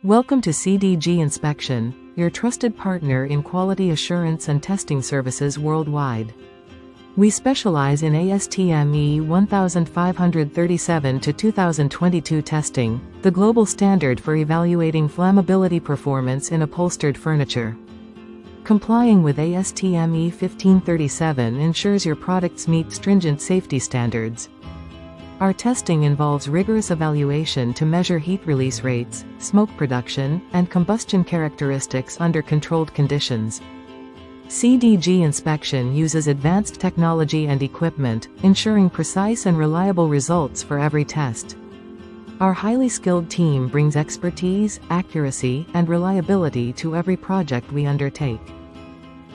Welcome to CDG Inspection, your trusted partner in quality assurance and testing services worldwide. We specialize in ASTM E1537 to 2022 testing, the global standard for evaluating flammability performance in upholstered furniture. Complying with ASTM E1537 ensures your products meet stringent safety standards. Our testing involves rigorous evaluation to measure heat release rates, smoke production, and combustion characteristics under controlled conditions. CDG inspection uses advanced technology and equipment, ensuring precise and reliable results for every test. Our highly skilled team brings expertise, accuracy, and reliability to every project we undertake.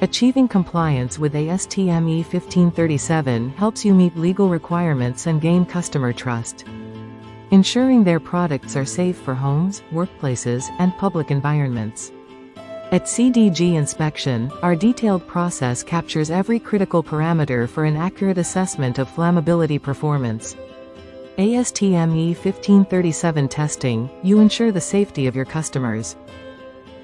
Achieving compliance with ASTM E1537 helps you meet legal requirements and gain customer trust, ensuring their products are safe for homes, workplaces, and public environments. At CDG Inspection, our detailed process captures every critical parameter for an accurate assessment of flammability performance. ASTM E1537 testing, you ensure the safety of your customers.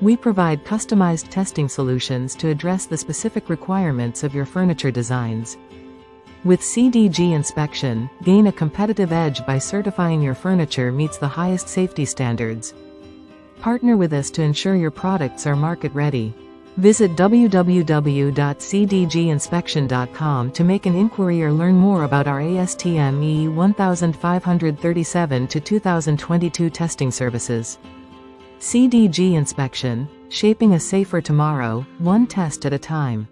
We provide customized testing solutions to address the specific requirements of your furniture designs. With CDG Inspection, gain a competitive edge by certifying your furniture meets the highest safety standards. Partner with us to ensure your products are market-ready. Visit www.cdginspection.com to make an inquiry or learn more about our ASTM E1537 to 2022 testing services. CDG Inspection, shaping a safer tomorrow, one test at a time.